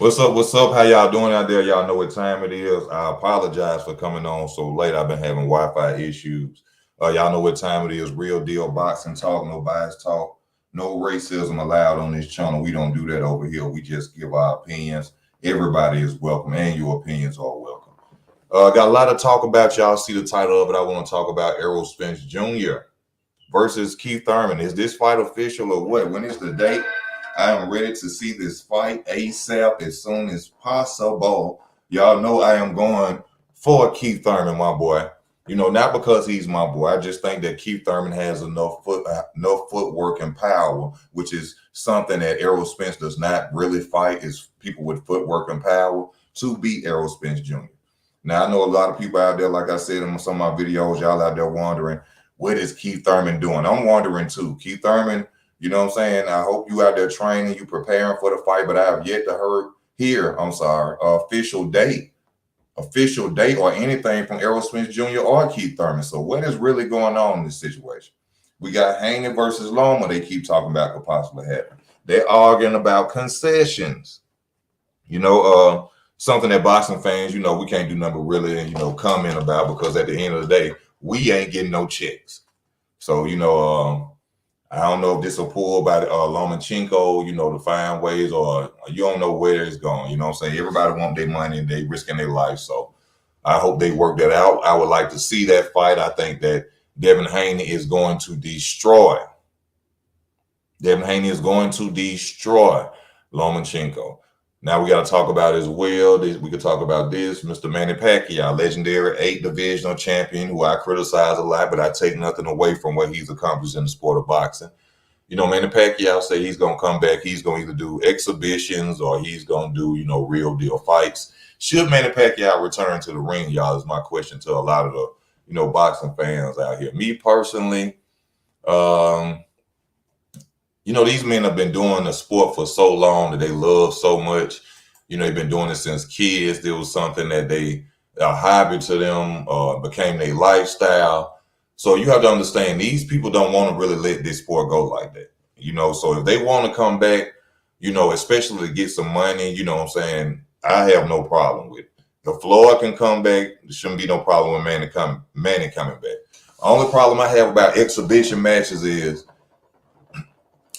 What's up? What's up? How y'all doing out there? Y'all know what time it is. I apologize for coming on so late. I've been having Wi-Fi issues. Y'all know what time it is. Real deal boxing talk, no bias talk, no racism allowed on this channel. We don't do that over here. We just give our opinions. Everybody is welcome, and your opinions are welcome. Got a lot of talk about. Y'all see the title of it. I want to talk about Errol Spence Jr. versus Keith Thurman. Is this fight official or what? When is the date? I am ready to see this fight ASAP as soon as possible. Y'all know I am going for Keith Thurman, my boy. You know, not because he's my boy. I just think that Keith Thurman has enough footwork and power, which is something that Errol Spence does not really fight. Is people with footwork and power to beat Errol Spence Jr. Now I know a lot of people out there, like I said in some of my videos, y'all out there wondering, what is Keith Thurman doing? I'm wondering too. Keith Thurman, you know what I'm saying? I hope you out there training, you preparing for the fight, but I have yet to hear official date or anything from Errol Spence Jr. or Keith Thurman. So what is really going on in this situation? We got Haney versus Loma. They keep talking about could possibly happen. They're arguing about concessions. You know, something that boxing fans, we can't do nothing but really, comment about, because at the end of the day, we ain't getting no checks. So, I don't know if this will pull by Lomachenko, to find ways, or you don't know where it's going. You know what I'm saying? Everybody want their money and they risking their life. So I hope they work that out. I would like to see that fight. I think that Devin Haney is going to destroy. Lomachenko. Now we got to talk about as well. We could talk about this, Mr. Manny Pacquiao, legendary 8 divisional champion, who I criticize a lot, but I take nothing away from what he's accomplished in the sport of boxing. Manny Pacquiao say he's going to come back. He's going to either do exhibitions or he's going to do, real deal fights. Should Manny Pacquiao return to the ring, y'all, is my question to a lot of the, boxing fans out here. Me personally, these men have been doing the sport for so long that they love so much. They've been doing it since kids. There was something that a hobby to them, became their lifestyle. So you have to understand, these people don't want to really let this sport go like that. So if they want to come back, especially to get some money, you know what I'm saying, I have no problem with it. If Floyd can come back, there shouldn't be no problem with Manny coming back. The only problem I have about exhibition matches is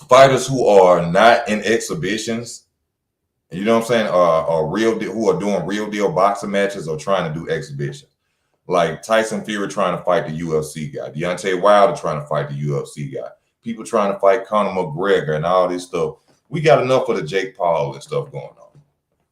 fighters who are not in exhibitions, you know what I'm saying, who are doing real deal boxing matches or trying to do exhibitions. Like Tyson Fury trying to fight the UFC guy, Deontay Wilder trying to fight the UFC guy, people trying to fight Conor McGregor and all this stuff. We got enough of the Jake Paul and stuff going on.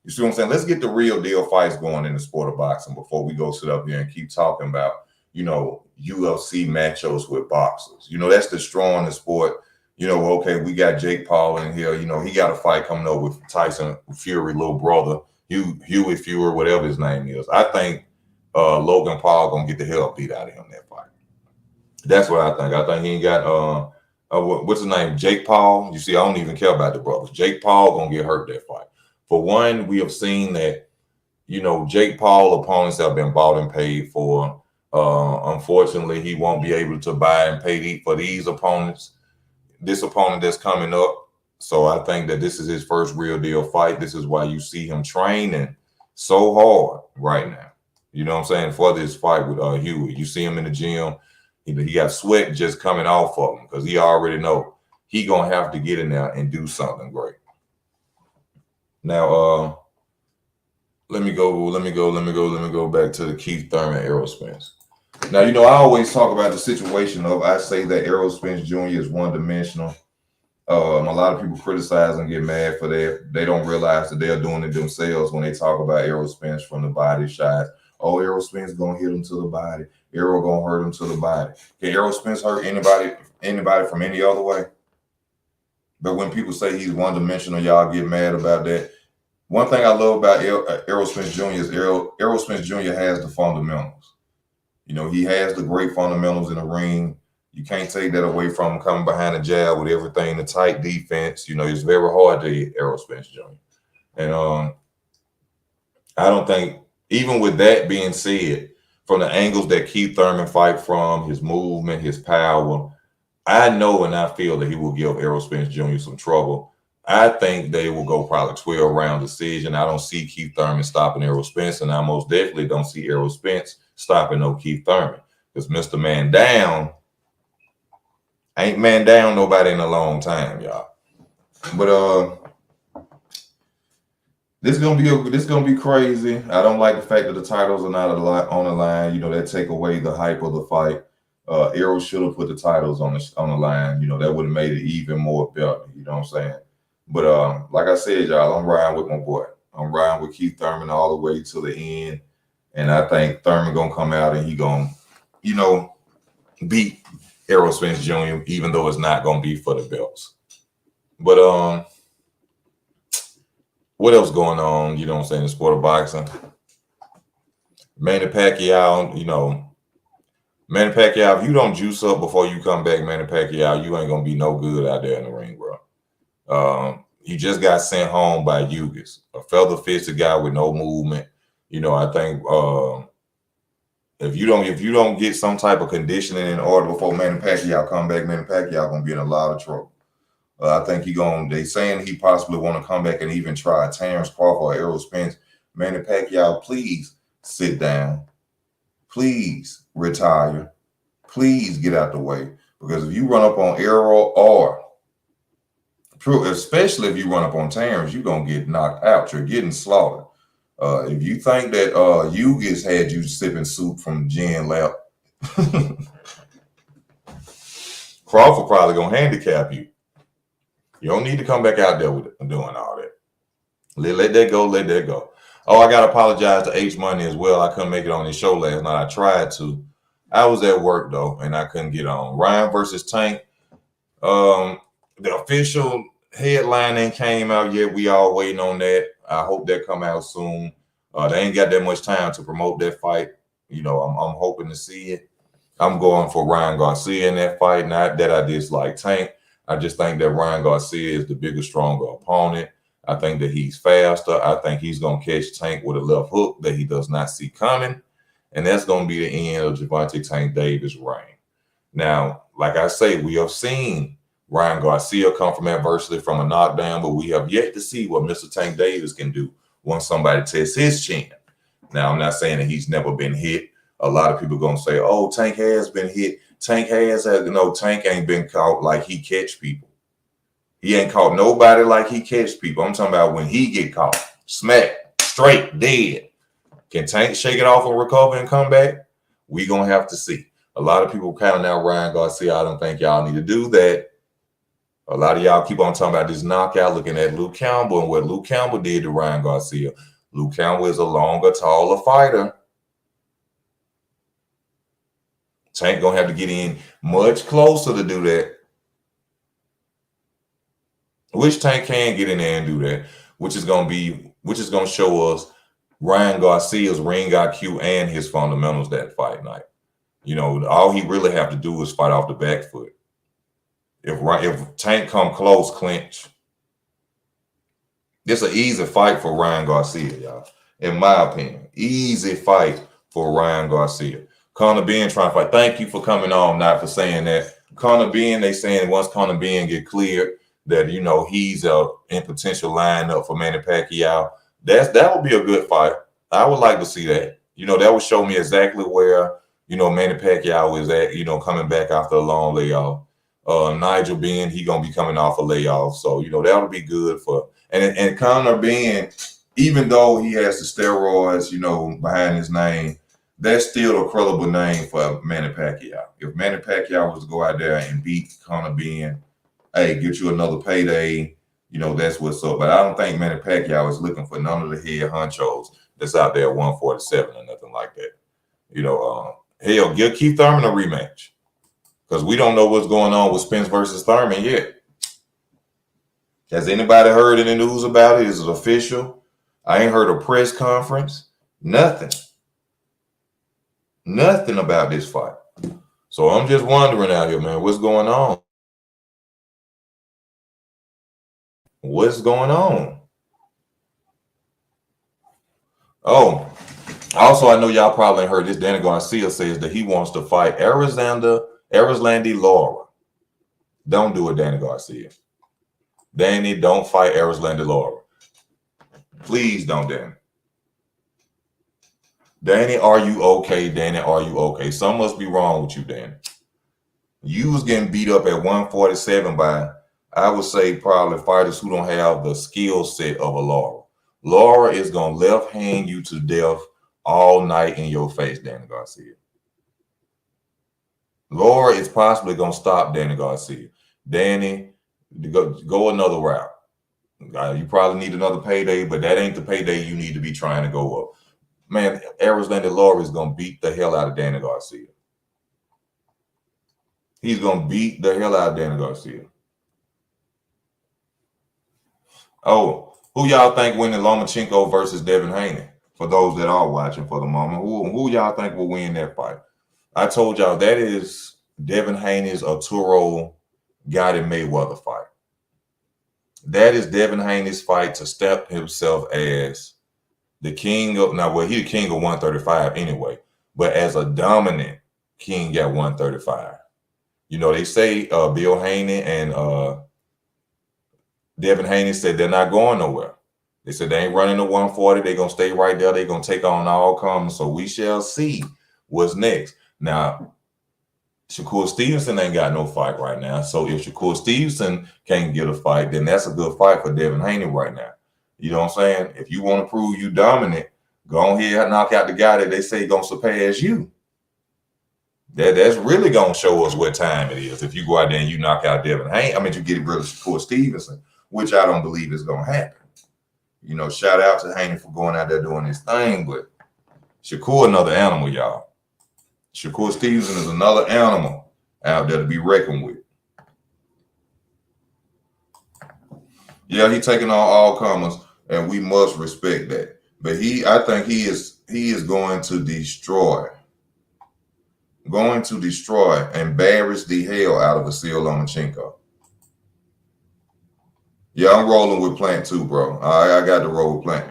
You see what I'm saying? Let's get the real deal fights going in the sport of boxing before we go sit up here and keep talking about, UFC matchups with boxers. That's destroying the sport. Okay, we got Jake Paul in here. He got a fight coming up with Tyson Fury, little brother, Huey Fury, whatever his name is. I think Logan Paul gonna get the hell beat out of him in that fight. That's what I think. I think he ain't got what's his name? Jake Paul. You see, I don't even care about the brothers. Jake Paul gonna get hurt that fight. For one, we have seen that, Jake Paul opponents have been bought and paid for. Unfortunately, he won't be able to buy and pay for these opponents. This opponent that's coming up. So I think that this is his first real deal fight. This is why you see him training so hard right now. You know what I'm saying? For this fight with Huey. You see him in the gym. He got sweat just coming off of him because he already know he going to have to get in there and do something great. Now, let me go back to the Keith Thurman, Errol Spence. Now, I always talk about the situation of, I say that Errol Spence Jr. is one-dimensional. A lot of people criticize and get mad for that. They don't realize that they're doing it themselves when they talk about Errol Spence from the body shots. Oh, Errol Spence going to hit him to the body. Errol going to hurt him to the body. Can Errol Spence hurt anybody from any other way? But when people say he's one-dimensional, y'all get mad about that. One thing I love about Errol Spence Jr. is Errol Spence Jr. has the fundamentals. He has the great fundamentals in the ring. You can't take that away from him coming behind the jab with everything, the tight defense. It's very hard to hit Errol Spence Jr. And I don't think, even with that being said, from the angles that Keith Thurman fight from, his movement, his power, I know and I feel that he will give Errol Spence Jr. some trouble. I think they will go probably 12-round decision. I don't see Keith Thurman stopping Errol Spence, and I most definitely don't see Errol Spence stopping no Keith Thurman, because Mr. Man Down ain't man down nobody in a long time, y'all. But this gonna be crazy. I don't like the fact that the titles are not on the line. You know, that take away the hype of the fight. Errol should have put the titles on the line. You know, that would have made it even more better. You know what I'm saying? But like I said, y'all, I'm riding with my boy. I'm riding with Keith Thurman all the way to the end, and I think Thurman gonna come out and he gonna, you know, beat Errol Spence Jr. even though it's not gonna be for the belts. But what else going on? You know what I'm saying? In the sport of boxing, Manny Pacquiao. You know, Manny Pacquiao. If you don't juice up before you come back, Manny Pacquiao, you ain't gonna be no good out there in the ring, bro. He just got sent home by Hughes, a feather-fisted guy with no movement. You know, I think if you don't get some type of conditioning in order before Manny Pacquiao come back, Manny Pacquiao gonna be in a lot of trouble. I think they saying he possibly want to come back and even try Terrence Crawford or Errol Spence. Manny Pacquiao, please sit down. Please retire. Please get out the way. Because if you run up on Errol, or especially if you run up on Terrence, you're going to get knocked out. You're getting slaughtered. If you think that Hughes had you sipping soup from Gin Lap, Crawford probably going to handicap you. You don't need to come back out there with doing all that. Let that go. Let that go. Oh, I got to apologize to H Money as well. I couldn't make it on his show last night. I tried to. I was at work, though, and I couldn't get on. Ryan versus Tank. The official headline ain't came out yet. We all waiting on that. I hope that come out soon. They ain't got that much time to promote that fight. You know, I'm hoping to see it. I'm going for Ryan Garcia in that fight. Not that I dislike Tank. I just think that Ryan Garcia is the bigger, stronger opponent. I think that he's faster. I think he's going to catch Tank with a left hook that he does not see coming. And that's going to be the end of Gervonta Tank Davis' reign. Now, like I say, we have seen Ryan Garcia come from adversity from a knockdown, but we have yet to see what Mr. Tank Davis can do once somebody tests his chin. Now, I'm not saying that he's never been hit. A lot of people going to say, oh, Tank has been hit. Tank ain't been caught like he catch people. He ain't caught nobody like he catch people. I'm talking about when he get caught, smack, straight, dead. Can Tank shake it off and recover and come back? We going to have to see. A lot of people counting out Ryan Garcia. I don't think y'all need to do that. A lot of y'all keep on talking about this knockout, looking at Luke Campbell and what Luke Campbell did to Ryan Garcia. Luke Campbell is a longer, taller fighter. Tank gonna have to get in much closer to do that. Which Tank can get in there and do that, which is gonna show us Ryan Garcia's ring IQ and his fundamentals that fight night. You know, all he really have to do is fight off the back foot. If Tank come close, clinch. It's an easy fight for Ryan Garcia, y'all. In my opinion, easy fight for Ryan Garcia. Conor Ben trying to fight. Thank you for coming on, not for saying that. Conor Ben, they saying once Conor Ben get cleared, that, you know, he's in potential lineup for Manny Pacquiao. That would be a good fight. I would like to see that. You know, that would show me exactly where, you know, Manny Pacquiao is at, you know, coming back after a long layoff. Nigel Ben, he gonna be coming off a layoff. So, you know, that'll be good for and Conor Ben, even though he has the steroids, you know, behind his name, that's still a credible name for Manny Pacquiao. If Manny Pacquiao was to go out there and beat Conor Ben, hey, get you another payday, you know, that's what's up. But I don't think Manny Pacquiao is looking for none of the head honchos that's out there at 147 or nothing like that. You know, hell, give Keith Thurman a rematch. Because we don't know what's going on with Spence versus Thurman yet. Has anybody heard any news about it? Is it official? I ain't heard a press conference. Nothing. Nothing about this fight. So I'm just wondering out here, man, what's going on? What's going on? Oh, also, I know y'all probably heard this. Danny Garcia says that he wants to fight Erislandy Lara. Don't do it, Danny Garcia. Danny, don't fight Errol Lara. Please don't, Danny. Danny, are you okay? Danny, are you okay? Something must be wrong with you, Danny. You was getting beat up at 147 by, I would say, probably fighters who don't have the skill set of a Lara. Lara is going to left hand you to death all night in your face, Danny Garcia. Lara is possibly going to stop Danny Garcia. Danny, go another route. You probably need another payday, but that ain't the payday you need to be trying to go up. Man, Errol Lara is going to beat the hell out of Danny Garcia. He's going to beat the hell out of Danny Garcia. Oh, who y'all think winning Lomachenko versus Devin Haney? For those that are watching for the moment, who y'all think will win that fight? I told y'all that is Devin Haney's Arturo Mayweather fight. That is Devin Haney's fight to step himself as the king of, now, well, he's the king of 135 anyway, but as a dominant king at 135. You know, they say Bill Haney and Devin Haney said they're not going nowhere. They said they ain't running to 140. They're going to stay right there. They're going to take on all comers. So we shall see what's next. Now, Shakur Stevenson ain't got no fight right now. So if Shakur Stevenson can't get a fight, then that's a good fight for Devin Haney right now. You know what I'm saying? If you want to prove you dominant, go ahead and knock out the guy that they say going to surpass you. That's really going to show us what time it is. If you go out there and you knock out Devin Haney, I mean, you get rid of Shakur Stevenson, which I don't believe is going to happen. You know, shout out to Haney for going out there doing his thing, but Shakur another animal, y'all. Shakur Stevenson is another animal out there to be reckoned with. Yeah, he's taking on all comers, and we must respect that. But I think he is going to destroy, embarrass the hell out of Vasyl Lomachenko. Yeah, I'm rolling with Plant too, bro. I got to roll with Plant.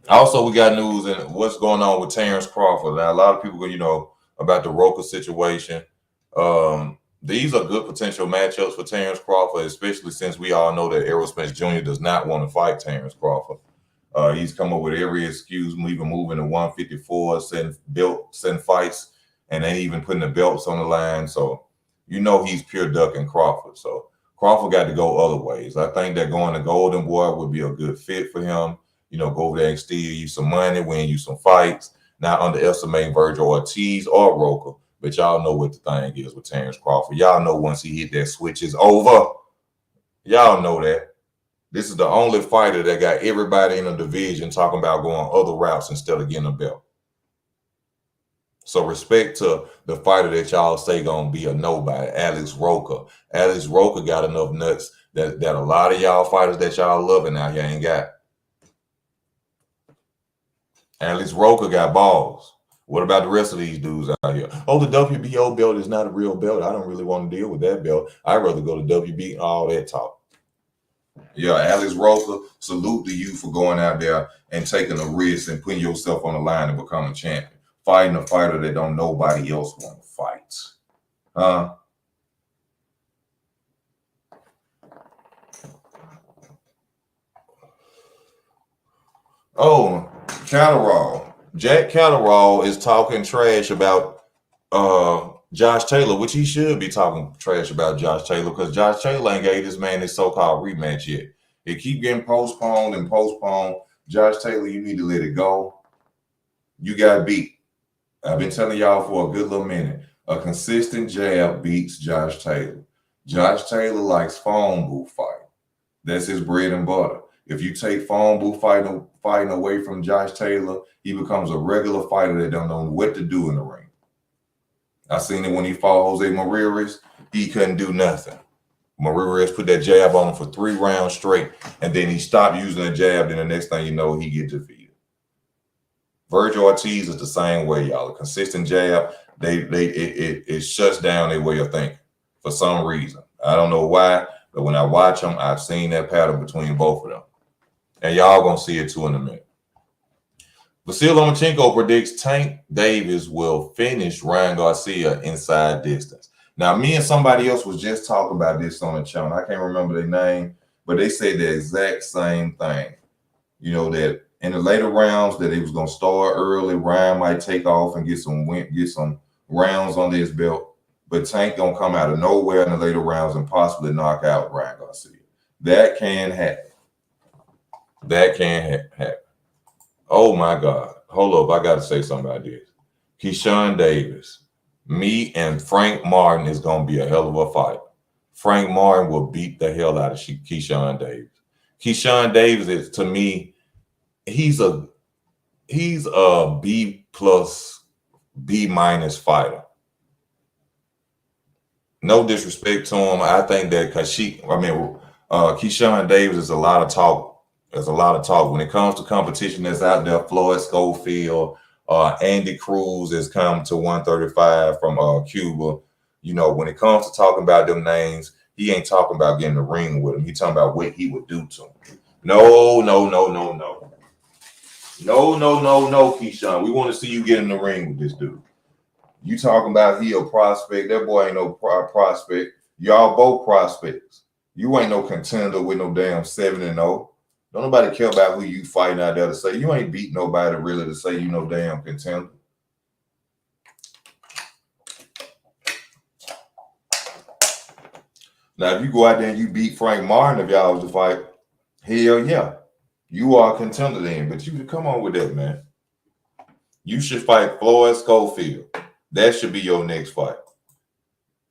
Also, we got news and what's going on with Terrence Crawford. Now, a lot of people, you know, about the Roca situation. These are good potential matchups for Terrence Crawford, especially since we all know that Errol Spence Jr. does not want to fight Terrence Crawford. He's come up with every excuse, even moving to 154, setting fights, and ain't even putting the belts on the line. So, you know, he's pure ducking Crawford. So Crawford got to go other ways. I think that going to Golden Boy would be a good fit for him. You know, go over there and steal you some money, win you some fights. Not underestimate Virgil Ortiz or Roca, but y'all know what the thing is with Terrence Crawford. Y'all know once he hit that switch, it's over. Y'all know that. This is the only fighter that got everybody in the division talking about going other routes instead of getting a belt. So respect to the fighter that y'all say gonna be a nobody, Alex Roca. Alex Roca got enough nuts that a lot of y'all fighters that y'all loving out here ain't got. Alex Roca got balls. What about the rest of these dudes out here? Oh, the WBO belt is not a real belt. I don't really want to deal with that belt. I'd rather go to WB, all that talk. Yeah, Alex Roca, salute to you for going out there and taking a risk and putting yourself on the line to become a champion. Fighting a fighter that don't nobody else want to fight. Oh, Catterall. Jack Catterall is talking trash about Josh Taylor, which he should be talking trash about Josh Taylor because Josh Taylor ain't gave this man his so-called rematch yet. It keep getting postponed and postponed. Josh Taylor, you need to let it go. You got beat. I've been telling y'all for a good little minute. A consistent jab beats Josh Taylor. Josh Taylor likes phone booth fighting. That's his bread and butter. If you take phone booth fighting away from Josh Taylor, he becomes a regular fighter that don't know what to do in the ring. I seen it when he fought Jose Morales. He couldn't do nothing. Morales put that jab on him for 3 rounds straight, and then he stopped using the jab. Then the next thing you know, he gets defeated. Virgil Ortiz is the same way, y'all. A consistent jab, it shuts down their way of thinking for some reason. I don't know why, but when I watch them, I've seen that pattern between both of them. And y'all gonna see it too in a minute. Vasyl Lomachenko predicts Tank Davis will finish Ryan Garcia inside distance. Now, me and somebody else was just talking about this on the channel. I can't remember their name, but they say the exact same thing. You know, that in the later rounds that he was gonna start early, Ryan might take off and get some rounds under his belt, but Tank gonna come out of nowhere in the later rounds and possibly knock out Ryan Garcia. That can happen. That can happen. Oh my God. Hold up. I gotta say something about this. Keyshawn Davis. Me and Frank Martin is gonna be a hell of a fight. Frank Martin will beat the hell out of Keyshawn Davis. Keyshawn Davis is, to me, he's a B plus, B minus fighter. No disrespect to him. I think that Keyshawn Davis is a lot of talk. There's a lot of talk when it comes to competition that's out there. Floyd Schofield, Andy Cruz has come to 135 from Cuba. You know, when it comes to talking about them names, he ain't talking about getting the ring with him. He talking about what he would do to him. No, Keyshawn. We want to see you get in the ring with this dude. You talking about he a prospect. That boy ain't no prospect. Y'all both prospects. You ain't no contender with no damn 7-0. Don't nobody care about who you fighting out there to say. You ain't beat nobody really to say you no damn contender. Now, if you go out there and you beat Frank Martin, if y'all was to fight, hell yeah. You are a contender then. But you come on with that, man. You should fight Floyd Schofield. That should be your next fight.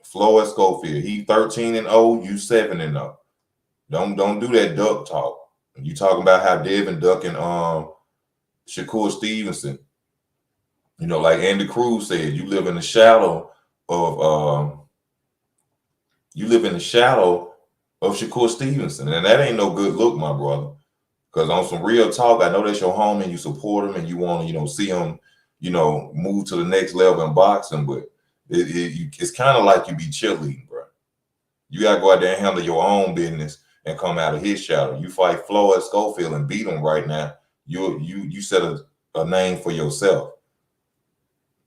Floyd Schofield. He 13-0, you 7-0. Don't do that duck talk. You talking about how Devin ducking Shakur Stevenson. You know, like Andy Cruz said, you live in the shadow of Shakur Stevenson. And that ain't no good look, my brother. Because on some real talk, I know that's your homie and you support him and you want to, see him, move to the next level in boxing. But it's kind of like you be cheerleading, bro. You got to go out there and handle your own business and come out of his shadow. You fight Floyd Schofield and beat him right now. You set a name for yourself.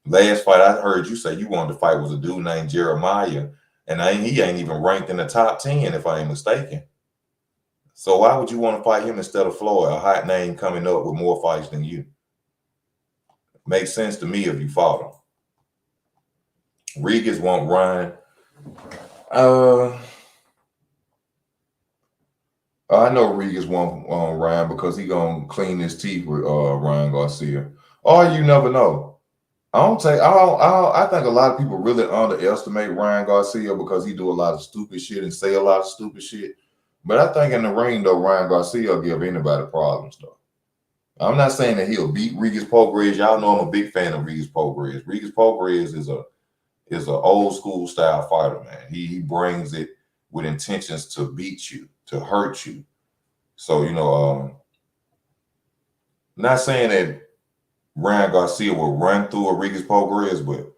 Last fight I heard you say you wanted to fight was a dude named Jeremiah, and he ain't even ranked in the top 10 if I ain't mistaken. So why would you want to fight him instead of Floyd, a hot name coming up with more fights than you? Makes sense to me if you fought him. Regis want Ryan. I know Regis want Ryan because he gonna clean his teeth with Ryan Garcia. Or you never know. I think a lot of people really underestimate Ryan Garcia because he do a lot of stupid shit and say a lot of stupid shit. But I think in the ring, though, Ryan Garcia will give anybody problems, though. I'm not saying that he'll beat Regis Prograis. Y'all know I'm a big fan of Regis Prograis. Regis Prograis is an old school style fighter, man. He brings it with intentions to beat you, to hurt you. So, not saying that Ryan Garcia will run through a Regis Prograis, but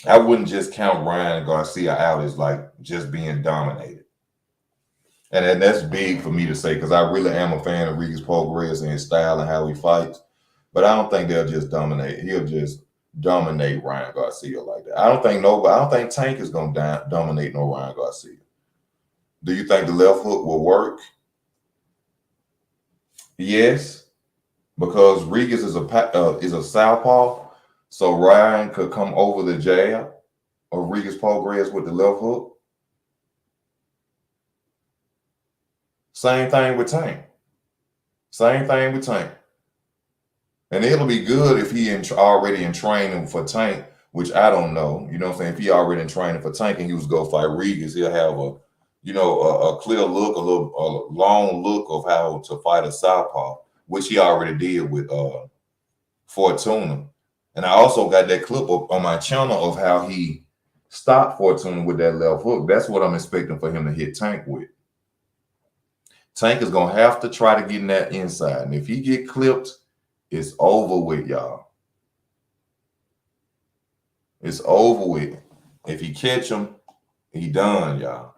I wouldn't just count Ryan Garcia out as like just being dominated. And that's big for me to say because I really am a fan of Regis Prograis and his style and how he fights. But I don't think they'll just dominate. He'll just dominate Ryan Garcia like that. I don't think Tank is going to dominate no Ryan Garcia. Do you think the left hook will work? Yes, because Regis is a southpaw. So Ryan could come over the jab of Regis Prograis with the left hook. Same thing with Tank. And it'll be good if he already in training for Tank, which I don't know. You know what I'm saying? If he already in training for Tank and he was go fight Regis, he'll have a clear look, a long look of how to fight a southpaw, which he already did with Fortuna. And I also got that clip up on my channel of how he stopped Fortuna with that left hook. That's what I'm expecting for him to hit Tank with. Tank is going to have to try to get in that inside. And if he get clipped, it's over with, y'all. It's over with. If he catch him, he done, y'all.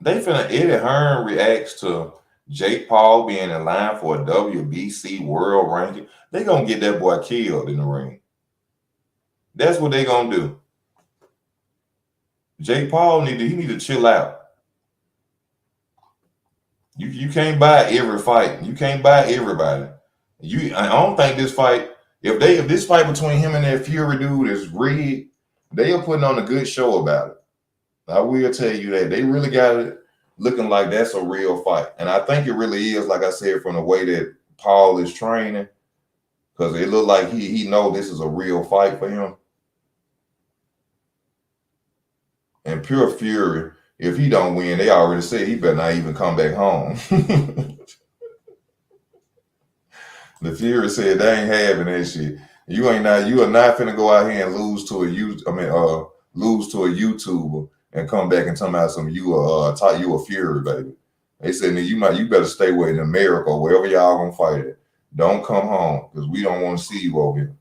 Eddie Hearn reacts to Jake Paul being in line for a WBC world ranking. They going to get that boy killed in the ring. That's what they gonna do. Jake Paul need to chill out. You can't buy every fight. You can't buy everybody. I don't think this fight. If this fight between him and that Fury dude is rigged, they are putting on a good show about it. I will tell you that they really got it looking like that's a real fight, and I think it really is. Like I said, from the way that Paul is training, because it looked like he know this is a real fight for him. And pure Fury, if he don't win, they already said he better not even come back home. The Fury said they ain't having that shit. You are not finna go out here and lose to a YouTuber and come back and tell me you a Fury, baby. They said you better stay away in America or wherever y'all gonna fight it. Don't come home because we don't want to see you over here.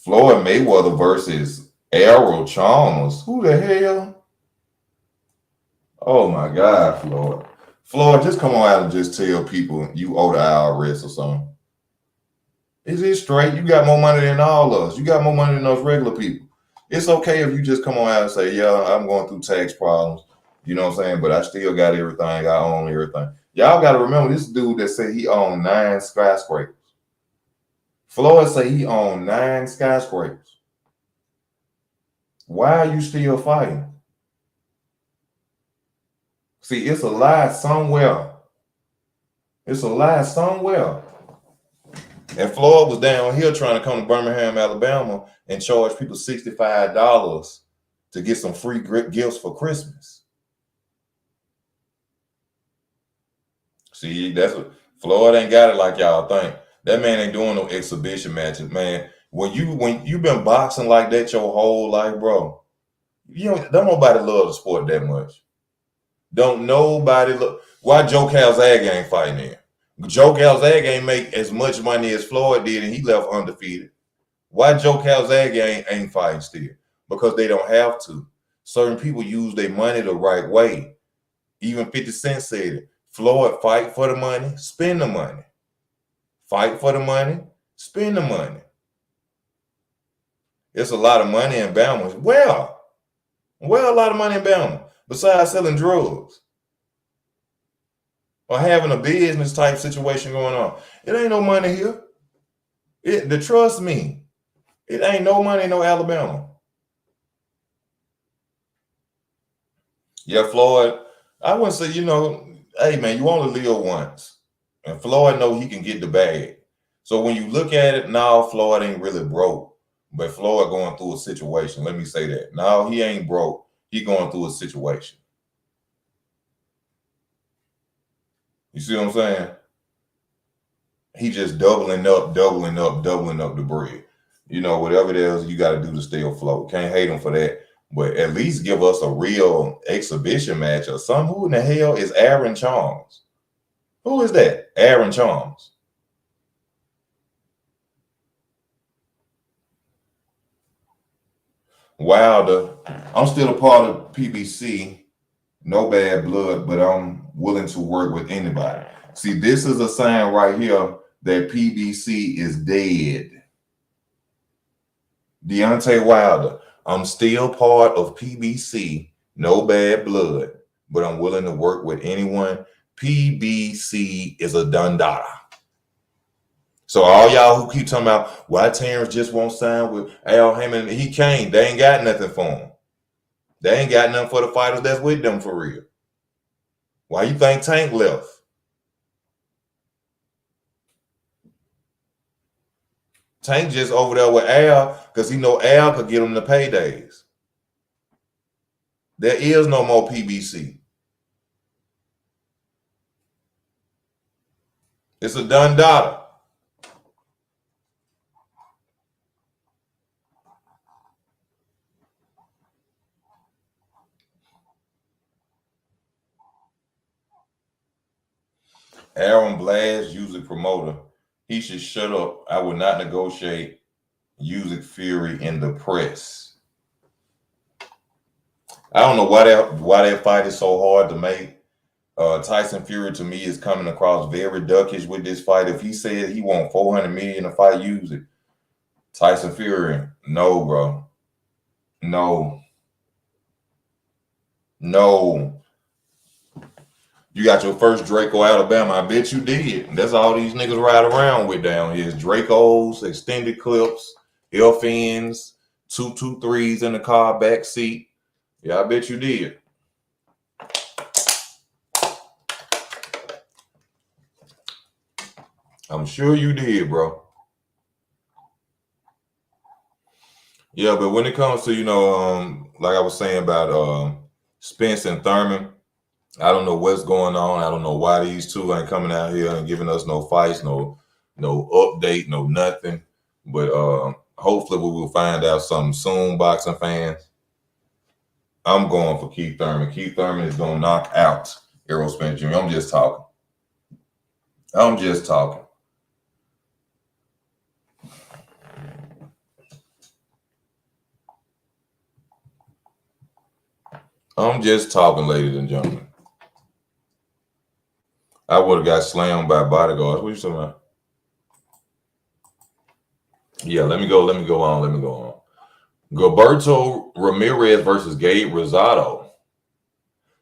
Floyd Mayweather versus Errol Spence. Who the hell? Oh my God, Floyd. Floyd, just come on out and just tell people you owe the IRS or something. Is it straight? You got more money than all of us. You got more money than those regular people. It's okay if you just come on out and say, yeah, I'm going through tax problems. You know what I'm saying? But I still got everything. I own everything. Y'all got to remember this dude that said he owned 9 skyscrapers. Floyd say he owned 9 skyscrapers. Why are you still fighting? See, it's a lie somewhere. It's a lie somewhere. And Floyd was down here trying to come to Birmingham, Alabama, and charge people $65 to get some free gifts for Christmas. See, that's what Floyd ain't got it like y'all think. That man ain't doing no exhibition matches, man. When you've been boxing like that your whole life, bro, don't nobody love the sport that much. Don't nobody look. Why Joe Calzaghe ain't fighting there? Joe Calzaghe ain't make as much money as Floyd did, and he left undefeated. Why Joe Calzaghe ain't fighting still? Because they don't have to. Certain people use their money the right way. Even 50 Cent said it. Floyd, fight for the money, spend the money. Fight for the money, spend the money. It's a lot of money in Bama. Well, a lot of money in Bama. Besides selling drugs or having a business type situation going on. It ain't no money here. Trust me, it ain't no money in no Alabama. Yeah, Floyd, I wouldn't say, hey man, you only live once. And Floyd know he can get the bag. So when you look at it, now Floyd ain't really broke. But Floyd going through a situation. Let me say that. No, he ain't broke. He going through a situation. You see what I'm saying? He just doubling up the bread. Whatever it is you got to do to stay afloat. Can't hate him for that. But at least give us a real exhibition match or something. Who in the hell is Aaron Charles? Who is that? Aaron Charles. Wilder, I'm still a part of PBC. No bad blood, but I'm willing to work with anybody. See, this is a sign right here that PBC is dead. Deontay Wilder, I'm still part of PBC. No bad blood, but I'm willing to work with anyone. PBC is a dundada. So all y'all who keep talking about why Terrence just won't sign with Al Hammond, he can't. They ain't got nothing for him. They ain't got nothing for the fighters that's with them for real. Why you think Tank left? Tank just over there with Al because he know Al could get him the paydays. There is no more PBC. It's a done data. Aaron Blast, music promoter. He should shut up. I would not negotiate music fury in the press. I don't know why that fight is so hard to make. Tyson Fury to me is coming across very duckish with this fight. If he said he want $400 million to fight, use it. Tyson Fury, no, bro. No. No. You got your first Draco Alabama. I bet you did. That's all these niggas ride around with down here is Dracos, extended clips, LFNs, 223s in the car back seat. Yeah, I bet you did. I'm sure you did, bro. Yeah, but when it comes to, like I was saying about Spence and Thurman, I don't know what's going on. I don't know why these two ain't coming out here and giving us no fights, no update, no nothing. But hopefully we will find out something soon, boxing fans. I'm going for Keith Thurman. Keith Thurman is going to knock out Errol Spence Jr. I'm just talking. I'm just talking, ladies and gentlemen. I would have got slammed by bodyguards. What you talking about? Yeah, let me go on. Gilberto Ramirez versus Gabe Rosado.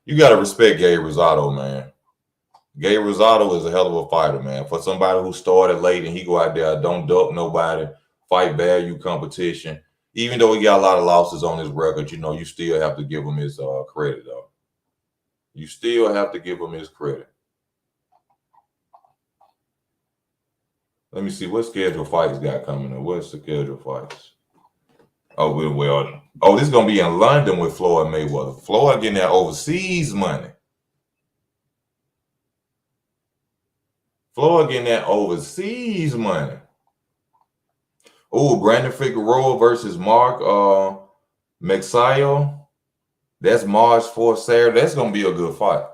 You got to respect Gabe Rosado, man. Gabe Rosado is a hell of a fighter, man. For somebody who started late and he go out there, don't duck nobody, fight value competition. Even though he got a lot of losses on his record, you still have to give him his credit, though. You still have to give him his credit. Let me see what scheduled fights got coming up. What's the scheduled fights? Oh, well. Oh, this is gonna be in London with Floyd Mayweather. Floyd getting that overseas money. Floyd getting that overseas money. Oh, Brandon Figueroa versus Mark Pacquiao. That's March 4th, Saturday. That's gonna be a good fight.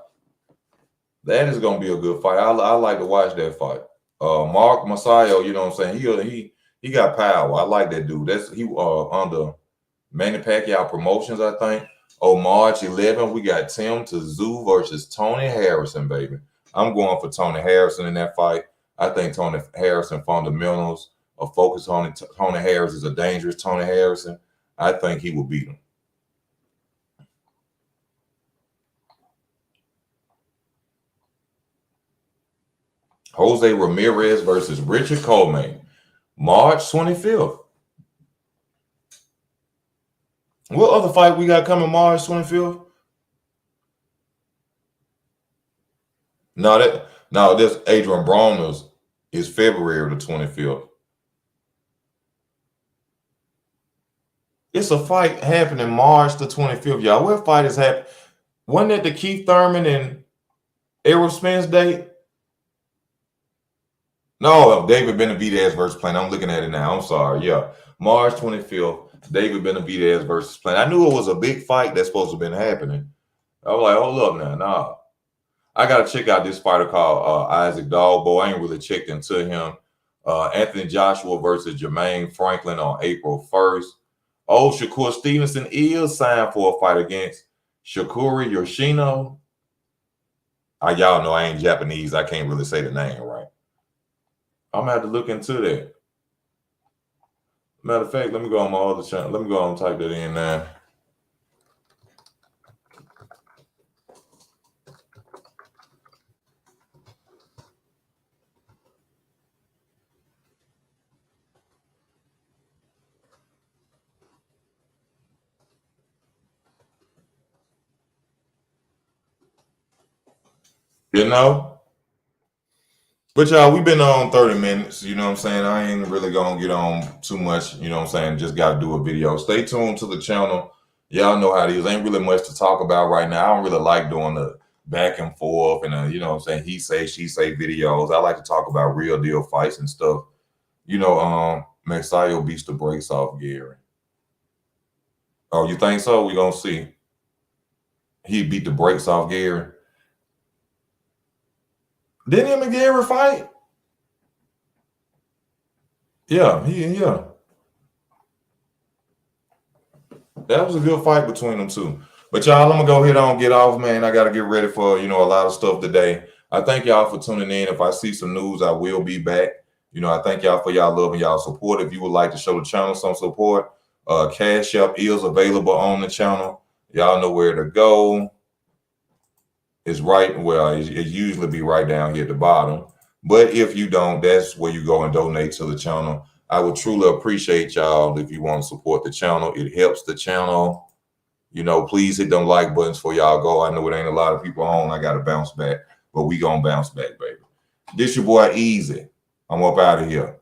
That is gonna be a good fight. I like to watch that fight. Mark Pacquiao, you know what I'm saying? He got power. I like that dude. He under Manny Pacquiao Promotions, I think. Oh, March 11th, we got Tim Tszyu versus Tony Harrison, baby. I'm going for Tony Harrison in that fight. I think Tony Harrison fundamentals are focused on it. Tony Harris is a dangerous Tony Harrison. I think he will beat him. Jose Ramirez versus Richard Coleman, March 25th. What other fight we got coming March 25th? No, this Adrian Broner's is February the 25th. It's a fight happening March the 25th, y'all. What fight is happening? Wasn't that the Keith Thurman and Errol Spence date? No, David Benavidez versus Plant. I'm looking at it now. I'm sorry. Yeah, March 25th, David Benavidez versus Plant. I knew it was a big fight that's supposed to have been happening. I was like, hold up now. Nah. I got to check out this fighter called Isaac Dogbo. I ain't really checked into him. Anthony Joshua versus Jermaine Franklin on April 1st. Oh, Shakur Stevenson is signed for a fight against Shakuri Yoshino. Y'all know I ain't Japanese. I can't really say the name right. I'm going to have to look into that. Matter of fact, let me go on my other channel. Let me go on and type that in now. But y'all, we've been on 30 minutes, you know what I'm saying? I ain't really gonna get on too much, you know what I'm saying? Just gotta do a video. Stay tuned to the channel. Y'all know how it is. Ain't really much to talk about right now. I don't really like doing the back and forth and you know what I'm saying, he say, she say videos. I like to talk about real deal fights and stuff. Pacquiao beats the brakes off Gary. Oh, you think so? We gonna see. He beat the brakes off Gary. Didn't him and Gary fight? Yeah. That was a good fight between them two. But y'all, I'm gonna go ahead and get off, man. I gotta get ready for a lot of stuff today. I thank y'all for tuning in. If I see some news, I will be back. You know, I thank y'all for y'all love and y'all support. If you would like to show the channel some support, Cash App is available on the channel. Y'all know where to go. It's right, well, it usually be right down here at the bottom. But if you don't, that's where you go and donate to the channel. I would truly appreciate y'all if you want to support the channel. It helps the channel. You know, please hit them like buttons for y'all go. I know it ain't a lot of people on. I got to bounce back, but we going to bounce back, baby. This your boy Easy. I'm up out of here.